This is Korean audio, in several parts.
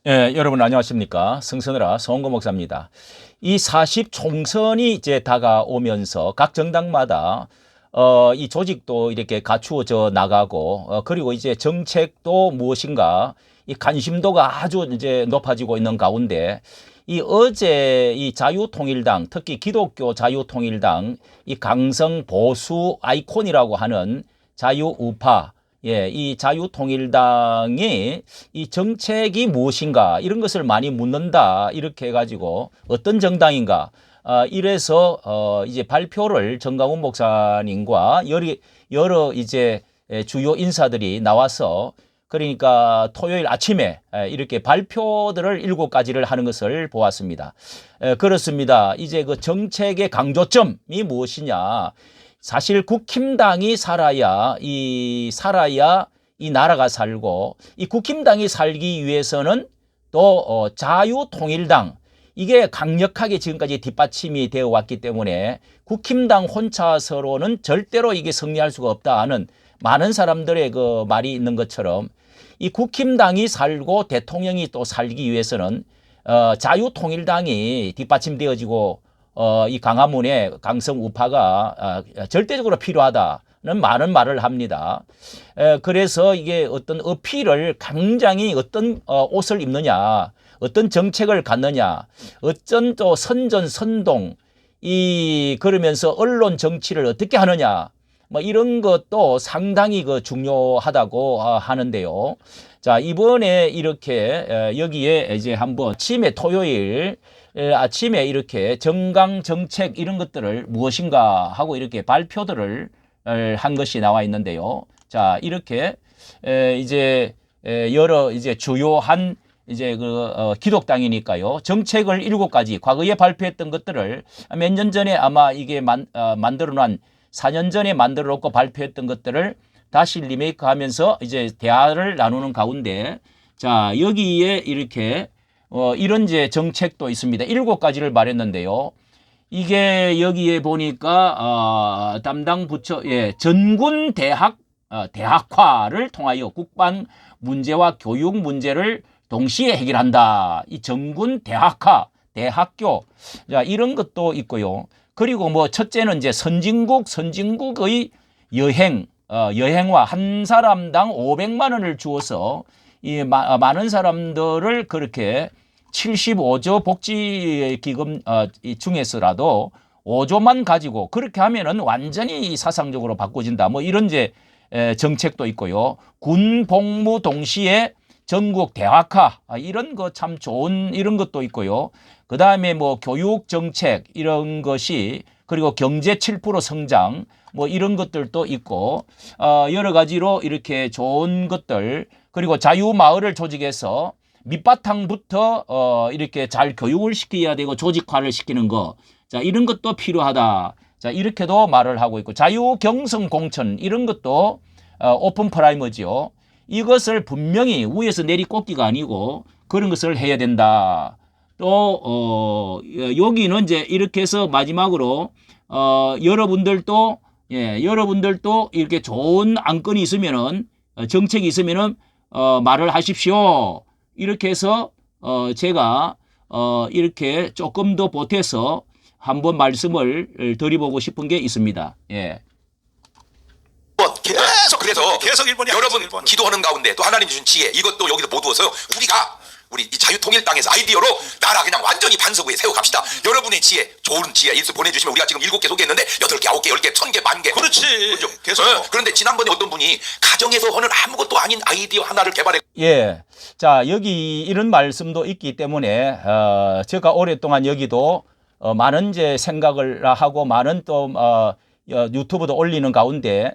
예, 여러분 안녕하십니까. 성선으라 송은거 목사입니다. 이 40 총선이 이제 다가오면서 각 정당마다 이 조직도 이렇게 갖추어져 나가고 그리고 이제 정책도 무엇인가 이 관심도가 아주 이제 높아지고 있는 가운데 이 어제 이 자유통일당 특히 기독교 자유통일당 이 강성 보수 아이콘이라고 하는 자유우파 이 자유통일당이 이 정책이 무엇인가 이런 것을 많이 묻는다 이렇게 해가지고 어떤 정당인가 이래서 이제 발표를 정강훈 목사님과 여러 이제 주요 인사들이 나와서 그러니까 토요일 아침에 이렇게 발표들을 7가지를 하는 것을 보았습니다. 그렇습니다. 이제 그 정책의 강조점이 무엇이냐? 사실 국힘당이 살아야 이 나라가 살고 이 국힘당이 살기 위해서는 또 자유통일당 이게 강력하게 지금까지 뒷받침이 되어 왔기 때문에 국힘당 혼자서로는 절대로 이게 승리할 수가 없다 하는 많은 사람들의 그 말이 있는 것처럼 이 국힘당이 살고 대통령이 또 살기 위해서는 자유통일당이 뒷받침되어지고 이 광화문에 강성 우파가 절대적으로 필요하다는 많은 말을 합니다. 그래서 이게 어떤 어필을 굉장히 어떤 옷을 입느냐, 어떤 정책을 갖느냐, 어떤 또 선전 선동 그러면서 언론 정치를 어떻게 하느냐, 뭐 이런 것도 상당히 그 중요하다고 하는데요. 자, 이번에 이렇게 여기에 이제 한번 아침에 토요일 아침에 이렇게 정강 정책 이런 것들을 무엇인가 하고 이렇게 발표들을 한 것이 나와 있는데요. 자, 이렇게 이제 여러 이제 주요한 이제 기독당이니까요. 정책을 7가지 과거에 발표했던 것들을 몇 년 전에 아마 이게 만들어 놓은 4년 전에 만들어 놓고 발표했던 것들을 다시 리메이크 하면서 이제 대화를 나누는 가운데 자, 여기에 이렇게 이런 이제 정책도 있습니다. 7가지를 말했는데요. 이게 여기에 보니까 담당 부처 전군 대학화를 통하여 국방 문제와 교육 문제를 동시에 해결한다. 이 전군 대학화, 대학교 자 이런 것도 있고요. 그리고 뭐 첫째는 이제 선진국의 여행화 한 사람당 500만 원을 주어서 이 많은 사람들을 그렇게 75조 복지기금 중에서라도 5조만 가지고 그렇게 하면은 완전히 사상적으로 바꿔진다. 뭐 이런 이제 정책도 있고요. 군 복무 동시에 전국 대학화 이런 거 참 좋은 이런 것도 있고요. 그 다음에 뭐 교육 정책 이런 것이 그리고 경제 7% 성장 뭐 이런 것들도 있고 여러 가지로 이렇게 좋은 것들 그리고 자유마을을 조직해서 밑바탕부터 이렇게 잘 교육을 시켜야 되고 조직화를 시키는 거. 자, 이런 것도 필요하다. 자, 이렇게도 말을 하고 있고 자유경성 공천 이런 것도 오픈 프라이머지요. 이것을 분명히 위에서 내리꽂기가 아니고 그런 것을 해야 된다. 또 여기는 이제 이렇게 해서 마지막으로 여러분들도 이렇게 좋은 안건이 있으면은 정책이 있으면은 말을 하십시오. 이렇게 해서 제가 이렇게 조금 더 보태서 한번 말씀을 드려보고 싶은 게 있습니다. 예. 계속 일본이 여러분 일본. 기도하는 가운데 또 하나님 주신 지혜 이것도 여기서 모두어서 우리 이 자유통일당에서 아이디어로 나라 그냥 완전히 반석 위에 세워갑시다. 여러분의 지혜 좋은 지혜 일수 보내주시면 우리가 지금 7개 소개했는데 8개 9개 10개 1000개 만개 그렇지. 그렇죠? 계속. 그런데 지난번에 어떤 분이 가정에서 하는 아무것도 아닌 아이디어 하나를 개발해 예. 자, 여기 이런 말씀도 있기 때문에 제가 오랫동안 여기도 많은 이제 생각을 하고 많은 또 유튜브도 올리는 가운데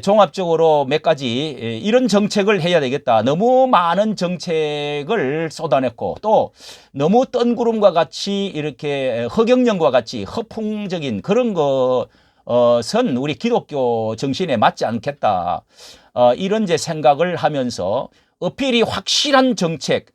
종합적으로 몇 가지 이런 정책을 해야 되겠다. 너무 많은 정책을 쏟아냈고 또 너무 뜬구름과 같이 이렇게 허경영과 같이 허풍적인 그런 것은 우리 기독교 정신에 맞지 않겠다. 이런 이제 생각을 하면서 어필이 확실한 정책,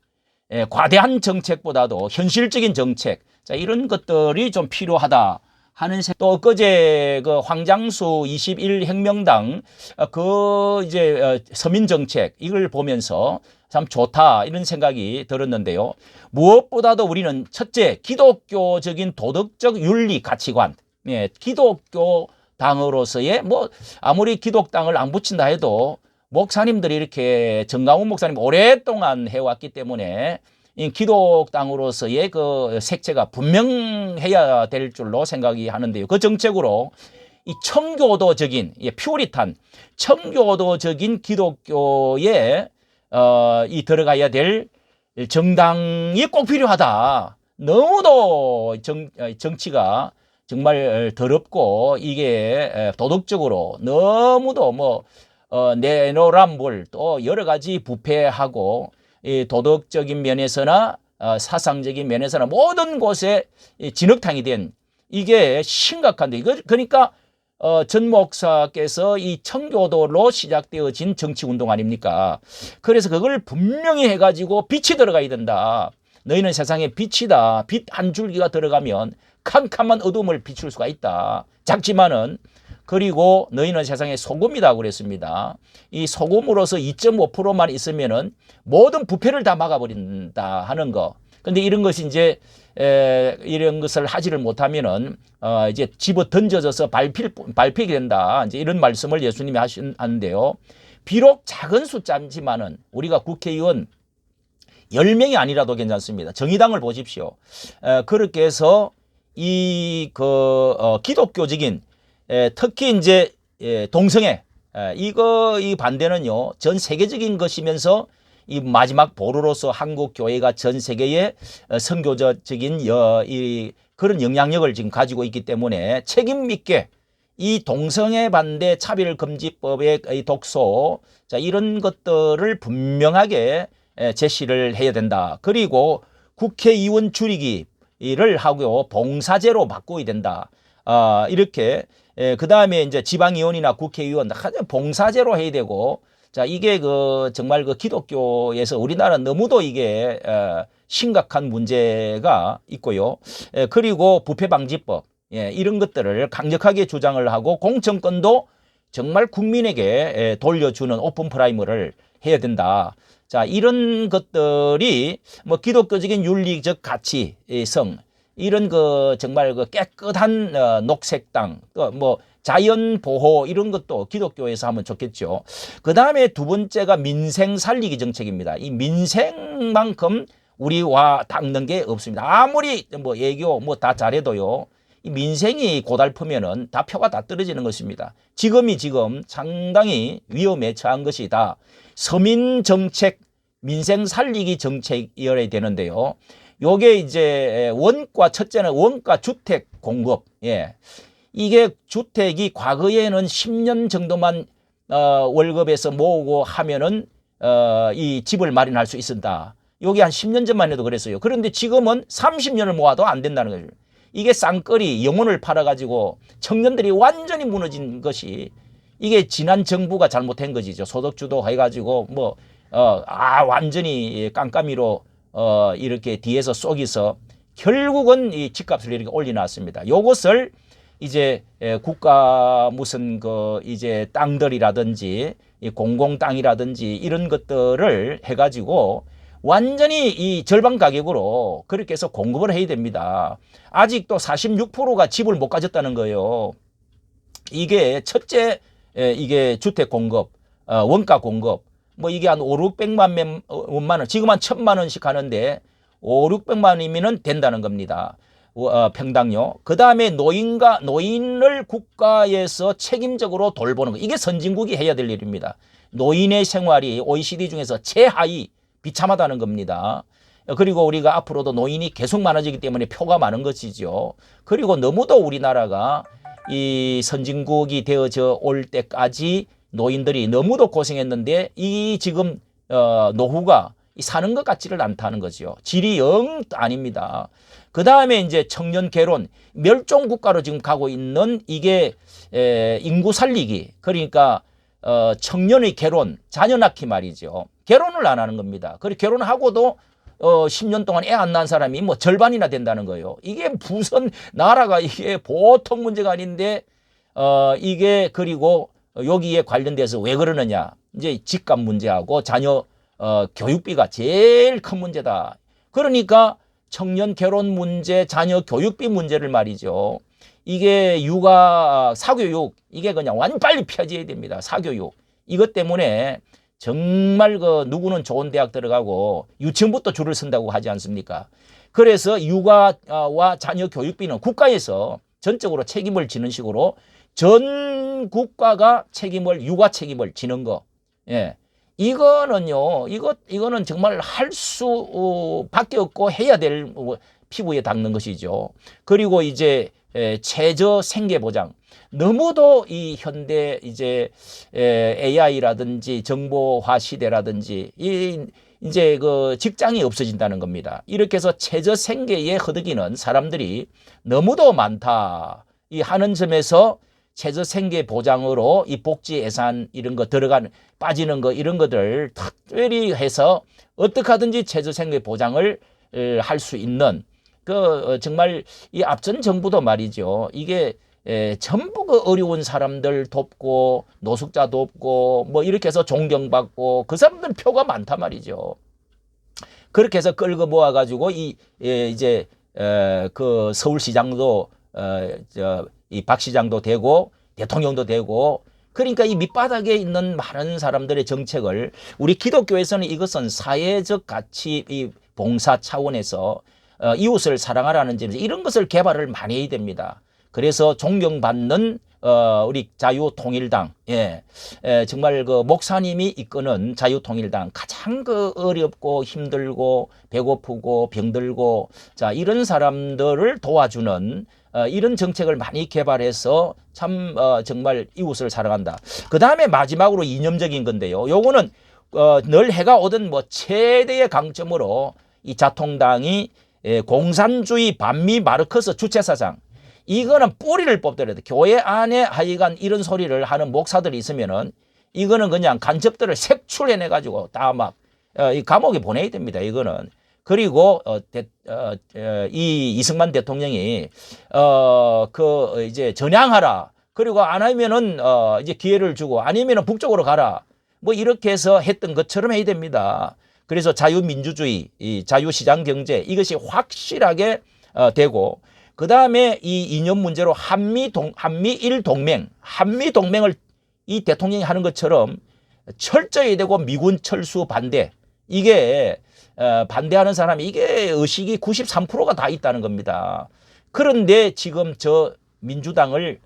과대한 정책보다도 현실적인 정책, 자, 이런 것들이 좀 필요하다 하는 또 엊그제 그 황장수 21 혁명당 그 이제 서민 정책 이걸 보면서 참 좋다 이런 생각이 들었는데요. 무엇보다도 우리는 첫째 기독교적인 도덕적 윤리 가치관, 예, 기독교 당으로서의 뭐 아무리 기독당을 안 붙인다 해도 목사님들이 이렇게 정강훈 목사님 오랫동안 해왔기 때문에 이 기독당으로서의 그 색채가 분명해야 될 줄로 생각이 하는데요. 그 정책으로 이 청교도적인 퓨리탄 청교도적인 기독교에 이 들어가야 될 정당이 꼭 필요하다. 너무도 정치가 정말 더럽고 이게 도덕적으로 너무도 뭐 내노란물 또 여러 가지 부패하고 이 도덕적인 면에서나 사상적인 면에서나 모든 곳에 진흙탕이 된 이게 심각한데 이거 그러니까 전 목사께서 이 청교도로 시작되어진 정치운동 아닙니까? 그래서 그걸 분명히 해가지고 빛이 들어가야 된다. 너희는 세상에 빛이다. 빛 한 줄기가 들어가면 캄캄한 어둠을 비출 수가 있다. 작지만은 그리고 너희는 세상에 소금이다 그랬습니다. 이 소금으로서 2.5%만 있으면은 모든 부패를 다 막아버린다 하는 거. 근데 이런 것이 이제 이런 것을 하지를 못하면은 이제 집어 던져져서 밟히게 된다. 이제 이런 말씀을 예수님이 하시는데요. 비록 작은 숫자지만은 우리가 국회의원 10명이 아니라도 괜찮습니다. 정의당을 보십시오. 그렇게 해서 이 기독교적인 특히 이제 동성애 이 반대는요 전 세계적인 것이면서 이 마지막 보루로서 한국 교회가 전 세계에 선교적인 그런 영향력을 지금 가지고 있기 때문에 책임 있게 이 동성애 반대 차별금지법의 독소 자 이런 것들을 분명하게 제시를 해야 된다. 그리고 국회의원 줄이기를 하고 봉사제로 바꿔야 된다. 이렇게 그 다음에 이제 지방의원이나 국회의원 봉사제로 해야 되고 자 이게 정말 기독교에서 우리나라는 너무도 이게 심각한 문제가 있고요. 그리고 부패방지법 이런 것들을 강력하게 주장을 하고 공천권도 정말 국민에게 돌려주는 오픈 프라이머를 해야 된다. 자 이런 것들이 뭐 기독교적인 윤리적 가치성 이런 정말 깨끗한 녹색당 또 뭐 자연 보호 이런 것도 기독교에서 하면 좋겠죠. 그 다음에 두 번째가 민생 살리기 정책입니다. 이 민생만큼 우리와 닿는 게 없습니다. 아무리 뭐 애교 뭐 다 잘해도요. 이 민생이 고달프면은 다 표가 다 떨어지는 것입니다. 지금 상당히 위험에 처한 것이다. 서민 정책, 민생 살리기 정책이어야 되는데요. 요게 이제 첫째는 원가 주택 공급. 이게 주택이 과거에는 10년 정도만 월급에서 모으고 하면은 이 집을 마련할 수 있었다. 요게 한 10년 전만 해도 그랬어요. 그런데 지금은 30년을 모아도 안 된다는 거예요. 이게 쌍끌이 영혼을 팔아가지고 청년들이 완전히 무너진 것이 이게 지난 정부가 잘못한 것이죠. 소득주도 해가지고 완전히 깜깜이로 이렇게 뒤에서 쏘기서 결국은 이 집값을 이렇게 올려놨습니다. 요것을 이제 국가 무슨 이제 땅들이라든지 이 공공 땅이라든지 이런 것들을 해가지고 완전히 이 절반 가격으로 그렇게 해서 공급을 해야 됩니다. 아직도 46%가 집을 못 가졌다는 거예요. 이게 첫째 이게 주택 공급, 원가 공급 뭐 이게 한 5,600만 원, 지금 한 1,000만 원씩 하는데 5,600만 원이면 된다는 겁니다. 평당요. 그 다음에 노인을 국가에서 책임적으로 돌보는 거. 이게 선진국이 해야 될 일입니다. 노인의 생활이 OECD 중에서 최하위 비참하다는 겁니다. 그리고 우리가 앞으로도 노인이 계속 많아지기 때문에 표가 많은 것이죠. 그리고 너무도 우리나라가 이 선진국이 되어져 올 때까지 노인들이 너무도 고생했는데 이 지금 노후가 사는 것 같지를 않다는 거죠. 질이 영 아닙니다. 그 다음에 이제 청년 결혼 멸종 국가로 지금 가고 있는 이게 인구 살리기 그러니까 청년의 결혼 자녀 낳기 말이죠. 결혼을 안 하는 겁니다. 그리고 결혼하고도 10년 동안 애 안 낳은 사람이 뭐 절반이나 된다는 거예요. 이게 무슨 나라가 이게 보통 문제가 아닌데 이게 그리고 여기에 관련돼서 왜 그러느냐. 이제 집값 문제하고 자녀 교육비가 제일 큰 문제다. 그러니까 청년 결혼 문제, 자녀 교육비 문제를 말이죠. 이게 육아, 사교육, 이게 그냥 완전 빨리 펴져야 됩니다. 사교육. 이것 때문에 정말 누구는 좋은 대학 들어가고 유치원부터 줄을 선다고 하지 않습니까? 그래서 육아와 자녀 교육비는 국가에서 전적으로 책임을 지는 식으로 전 국가가 육아 책임을 지는 거. 예. 이거는요, 이거는 정말 할 수밖에 없고 해야 될 피부에 닿는 것이죠. 그리고 이제 최저 생계 보장. 너무도 이 현대 이제 AI라든지 정보화 시대라든지 이제 그 직장이 없어진다는 겁니다. 이렇게 해서 최저 생계에 허덕이는 사람들이 너무도 많다. 이 하는 점에서 최저 생계 보장으로 이 복지 예산 이런 거 빠지는 거 이런 것들 특별히 해서 어떻게 하든지 최저 생계 보장을 할 수 있는 정말 이 앞전 정부도 말이죠. 이게 전부 어려운 사람들 돕고 노숙자 돕고 뭐 이렇게 해서 존경받고 그 사람들 표가 많단 말이죠. 그렇게 해서 끌고 모아 가지고 이제 그 서울시장도 이 박 시장도 되고 대통령도 되고 그러니까 이 밑바닥에 있는 많은 사람들의 정책을 우리 기독교에서는 이것은 사회적 가치 이 봉사 차원에서 이웃을 사랑하라는 점에서 이런 것을 개발을 많이 해야 됩니다. 그래서 존경받는 우리 자유통일당, 정말 그 목사님이 이끄는 자유통일당 가장 어렵고 힘들고 배고프고 병들고 자 이런 사람들을 도와주는 이런 정책을 많이 개발해서 참 정말 이웃을 사랑한다. 그 다음에 마지막으로 이념적인 건데요. 요거는 늘 해가 오던 뭐 최대의 강점으로 이 자통당이 공산주의 반미 마르크스 주체사상 이거는 뿌리를 뽑더라도 교회 안에 하여간 이런 소리를 하는 목사들이 있으면은 이거는 그냥 간첩들을 색출해내 가지고 다 막 이 감옥에 보내야 됩니다. 이거는. 그리고 이 이승만 대통령이 이제 전향하라. 그리고 안 하면은 이제 기회를 주고 아니면은 북쪽으로 가라. 뭐 이렇게 해서 했던 것처럼 해야 됩니다. 그래서 자유민주주의, 이 자유시장 경제 이것이 확실하게 되고 그 다음에 이 이념 문제로 한미일 동맹, 한미동맹을 이 대통령이 하는 것처럼 철저히 되고 미군 철수 반대 이게 반대하는 사람이 이게 의식이 93%가 다 있다는 겁니다. 그런데 지금 저 민주당을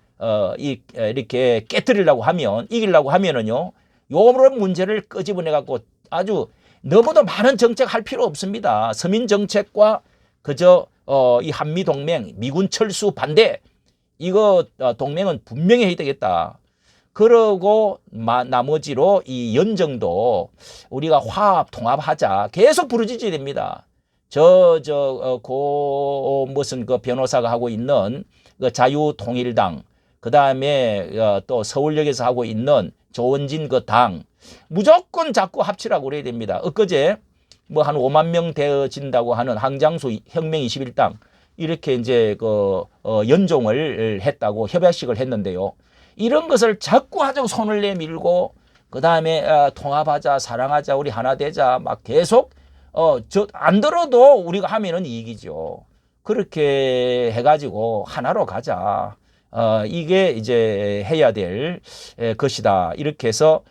이렇게 깨뜨리려고 하면 이기려고 하면은요 요런 문제를 끄집어내 갖고 아주 너무도 많은 정책 할 필요 없습니다. 서민 정책과 그저 이 한미 동맹 미군 철수 반대 이거 동맹은 분명히 해야 되겠다. 그러고 나머지로 이 연정도 우리가 화합 통합하자 계속 부르짖어야 됩니다. 무슨 그 변호사가 하고 있는 그 자유통일당 그 다음에 또 서울역에서 하고 있는 조원진 그 당 무조건 자꾸 합치라고 그래야 됩니다. 엊그제 뭐 한 5만 명 되어진다고 하는 항장수 혁명 21당 이렇게 이제 연종을 했다고 협약식을 했는데요. 이런 것을 자꾸 하자고 손을 내밀고 그 다음에 통합하자 사랑하자 우리 하나 되자 막 계속 안 들어도 우리가 하면은 이익이죠. 그렇게 해가지고 하나로 가자. 이게 이제 해야 될 것이다. 이렇게 해서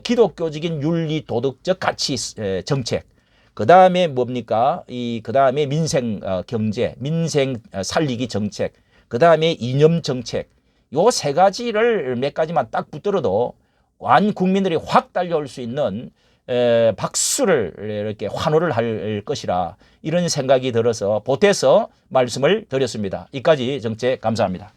기독교적인 윤리 도덕적 가치 정책. 그 다음에 뭡니까? 그 다음에 민생 경제, 민생 살리기 정책. 그 다음에 이념 정책. 요 세 가지를 몇 가지만 딱 붙들어도 완 국민들이 확 달려올 수 있는 박수를 이렇게 환호를 할 것이라 이런 생각이 들어서 보태서 말씀을 드렸습니다. 이까지 정책 감사합니다.